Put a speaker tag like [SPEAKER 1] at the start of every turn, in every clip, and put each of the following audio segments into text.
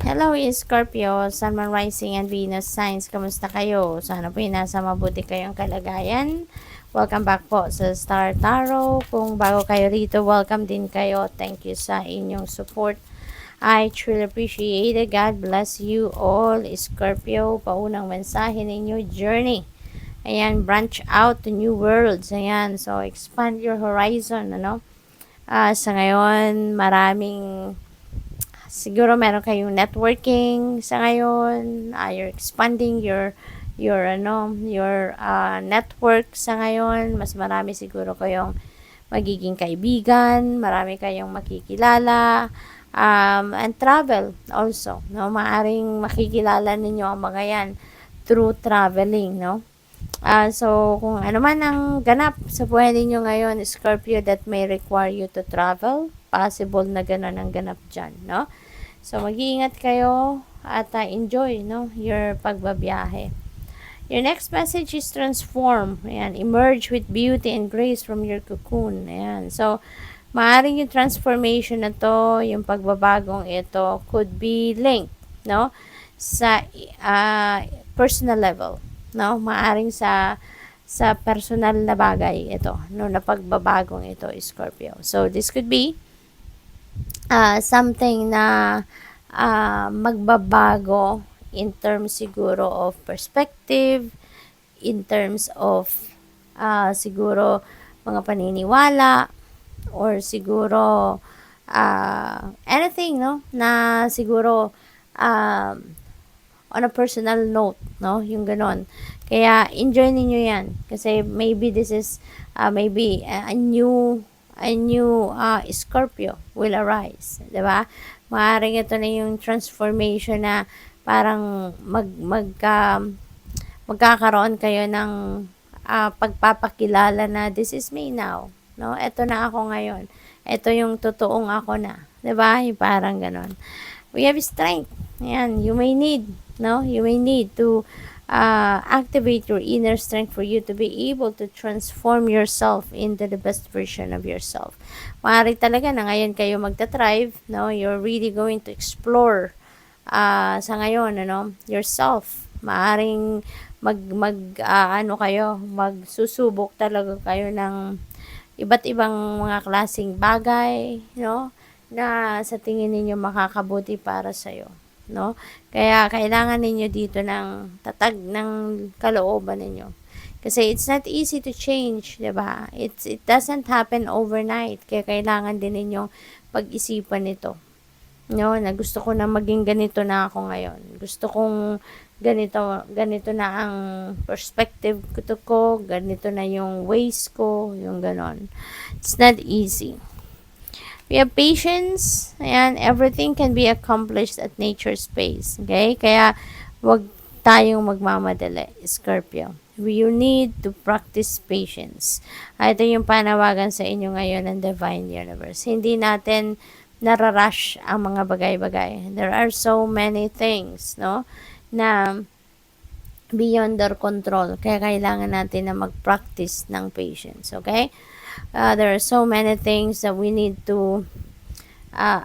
[SPEAKER 1] Hello, Scorpio, Sun, Moon, Rising, and Venus signs. Kamusta kayo? Sana po nasa mabuti kayong kalagayan. Welcome back po sa Star Tarot. Kung bago kayo rito, welcome din kayo. Thank you sa inyong support. I truly appreciate it. God bless you all, Scorpio. Paunang mensahe ninyo, journey. Ayan, branch out to new worlds. Ayan, so expand your horizon, ano? Sa ngayon, siguro meron kayong networking sa ngayon, you're expanding your network sa ngayon, mas marami siguro kayong magiging kaibigan, marami kayong makikilala, and travel also, no? Maaring makikilala ninyo ang mga yan through traveling, no? So, kung ano man ang ganap sa buhay ninyo ngayon, Scorpio, that may require you to travel, possible na gano'n ang ganap dyan, no? So, mag-iingat kayo at enjoy, no, your pagbabiyahe. Your next message is transform. Ayan, emerge with beauty and grace from your cocoon. Ayan, so, maaaring yung transformation na to, yung pagbabagong ito, could be linked, no, sa personal level, no, maaaring sa personal na bagay ito, no, na pagbabagong ito, Scorpio. So, this could be something na magbabago in terms siguro of perspective, in terms of siguro mga paniniwala, or siguro anything, no, na siguro on a personal note, no, yung ganon. Kaya enjoy ninyo yan kasi maybe this is maybe a new Scorpio will arise, 'di ba? Maaaring ito na yung transformation na parang magkakaroon kayo ng pagpapakilala na this is me now, no? Ito na ako ngayon. Ito yung totoong ako na, 'di ba? Yung parang ganon. We have strength. Yan, you may need, no? You may need to activate your inner strength for you to be able to transform yourself into the best version of yourself. Maaari talaga na ngayon kayo magta-thrive, no? You're really going to explore sa ngayon, ano, yourself. Maaring magsusubok talaga kayo ng iba't ibang mga klaseng bagay, no? Na sa tingin ninyo makakabuti para sa'yo, no? Kaya kailangan ninyo dito ng tatag ng kalooban ninyo. Kasi it's not easy to change, 'di ba? It doesn't happen overnight. Kaya kailangan din ninyong pag-isipan ito. No, na gusto ko na maging ganito na ako ngayon. Gusto kong ganito na ang perspective ko, ganito na yung ways ko, yung ganon. It's not easy. We have patience. Ayan, everything can be accomplished at nature's pace. Okay? Kaya, wag tayong magmamadali, Scorpio. You need to practice patience. Ito yung panawagan sa inyo ngayon ng Divine Universe. Hindi natin nararush ang mga bagay-bagay. There are so many things, no, na beyond our control. Kaya kailangan natin na mag-practice ng patience. Okay? There are so many things that we need to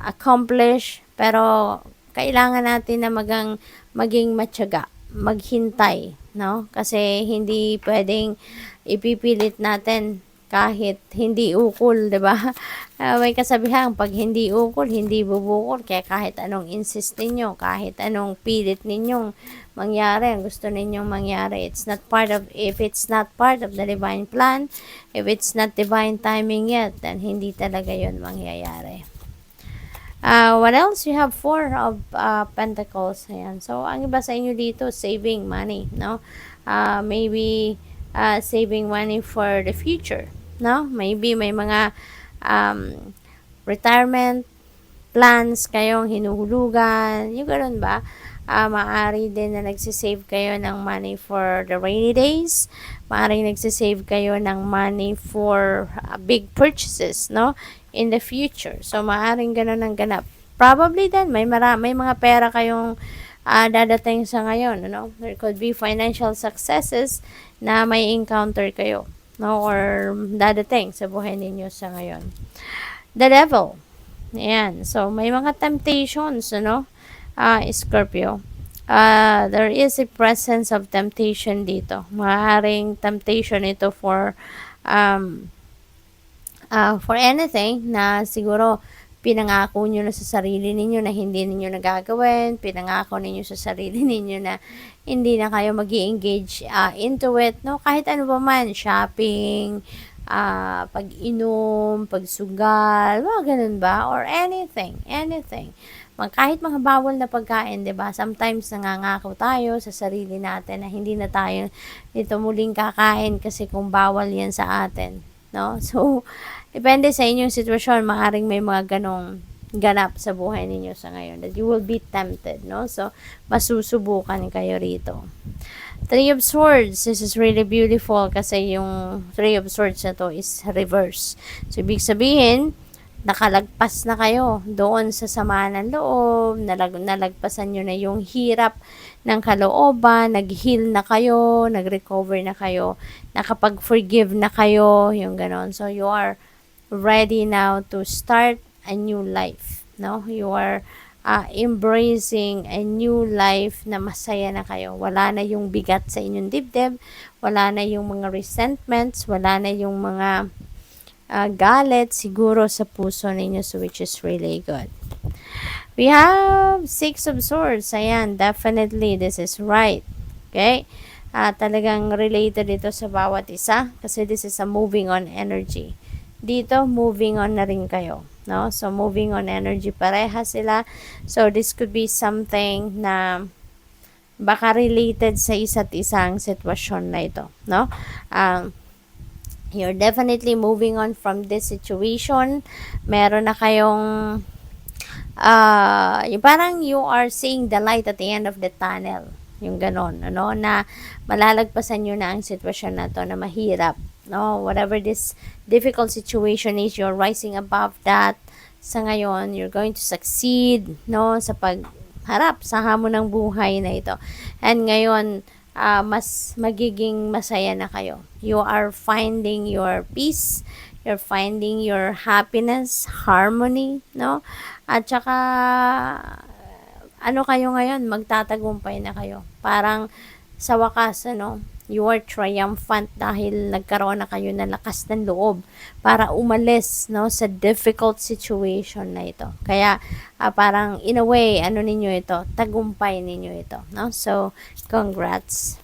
[SPEAKER 1] accomplish, pero kailangan natin na maging matyaga, maghintay, no? Kasi hindi pwedeng ipipilit natin kahit hindi ukol, 'di ba? May kasabihan, pag hindi ukol, hindi bubukol. Kaya kahit anong insist ninyo, kahit anong pilit ninyong mangyari, ang gusto ninyong mangyari, if it's not part of the divine plan, if it's not divine timing yet, then hindi talaga yon mangyayari. What else? You have 4 of Pentacles. Ayan. So, ang iba sa inyo dito, saving money, no? Maybe saving money for the future, no? Maybe may mga retirement plans kayong hinuhulugan, yung ganoon ba? Maaari din na nagsisave kayo ng money for the rainy days. Maaari nagsisave kayo ng money for big purchases, no? In the future. So, maaaring ganun ang ganap. Probably then, may mga pera kayong dadating sa ngayon, no? There could be financial successes na may encounter kayo, no? Or dadating sa buhay ninyo sa ngayon. The devil. Ayan. So, may mga temptations, ano? Scorpio, there is a presence of temptation dito. Maaaring temptation ito um, for anything na siguro pinangako nyo na sa sarili ninyo na hindi ninyo nagagawin, pinangako ninyo sa sarili ninyo na hindi na kayo mag-engage into it, no? Kahit ano pa man, shopping, pag-inom, pagsugal, mga ganun ba? Or anything. Kahit mga bawal na pagkain, 'di ba? Sometimes nangangako tayo sa sarili natin na hindi na tayo nito muling kakain kasi kung bawal 'yan sa atin, no? So, depende sa inyong sitwasyon, maaring may mga ganong ganap sa buhay ninyo sa ngayon that you will be tempted, no? So, masusubukan kayo rito. Three of Swords, this is really beautiful kasi yung Three of Swords na to is reverse. So, ibig sabihin, nakalagpas na kayo doon sa sama ng loob, nalagpasan nyo na yung hirap ng kalooban, nag-heal na kayo, nag-recover na kayo, nakapag-forgive na kayo, yung ganon. So, you are ready now to start a new life, no? You are embracing a new life na masaya na kayo. Wala na yung bigat sa inyong dibdib, wala na yung mga resentments, wala na yung mga galit siguro sa puso ninyo, so which is really good. We have Six of Swords. Ayan, definitely this is right. Okay? Talagang related ito sa bawat isa kasi this is a moving on energy. Dito, moving on na rin kayo. No? So, moving on energy. Pareha sila. So, this could be something na baka related sa isa't isang sitwasyon na ito. No? You're definitely moving on from this situation. Meron na kayong yung parang you are seeing the light at the end of the tunnel. Yung ganon, ano, na malalagpasan nyo na ang sitwasyon na to na mahirap. No, whatever this difficult situation is, you're rising above that. Sa ngayon, you're going to succeed, no, sa pagharap sa hamon ng buhay na ito. And ngayon, mas magiging masaya na kayo. You are finding your peace, you're finding your happiness, harmony, no? At saka, ano kayo ngayon, magtatagumpay na kayo. Parang sa wakas, ano, you are triumphant dahil nagkaroon na kayo ng lakas ng loob para umalis, no, sa difficult situation na ito. Kaya parang in a way, ano ninyo ito, tagumpay ninyo ito, no? So, congrats.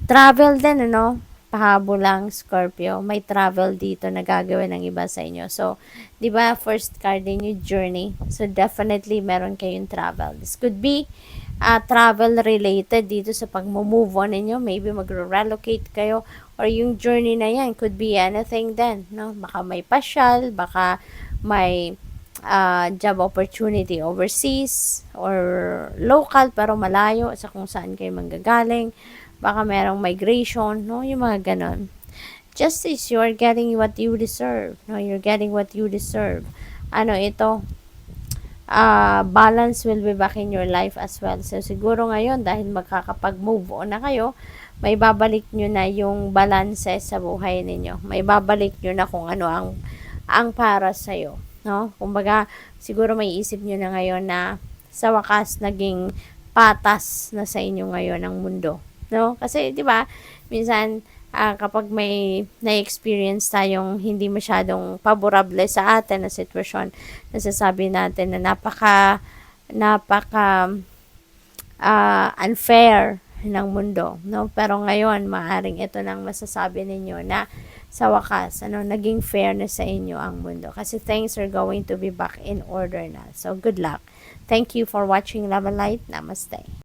[SPEAKER 1] Travel din, ano? Pahabol lang, Scorpio. May travel dito na gagawin ng iba sa inyo. So, di ba, first card din yung journey. So, definitely meron kayong travel. This could be travel related dito sa pag-move on ninyo. Maybe mag-relocate kayo or yung journey na yan could be anything then, no? Baka may pasyal, baka may job opportunity overseas or local pero malayo sa kung saan kayo manggagaling. Baka merong migration, no? Yung mga ganon. Justice, you are getting what you deserve, no? You're getting what you deserve. Ano ito? Balance will be back in your life as well. So, siguro ngayon, dahil magkakapag-move on na kayo, may babalik nyo na yung balance sa buhay ninyo. May babalik nyo na kung ano ang para sa'yo. No? Kumbaga, siguro may isip nyo na ngayon na sa wakas, naging patas na sa inyo ngayon ang mundo. No? Kasi, di ba, minsan, kapag may na-experience tayong hindi masyadong favorable sa atin na sitwasyon, nasasabi natin na napaka unfair ng mundo, no? Pero ngayon, maaring ito nang masasabi ninyo na sa wakas, ano, naging fair na sa inyo ang mundo. Kasi things are going to be back in order na. So, good luck. Thank you for watching Love and Light. Namaste.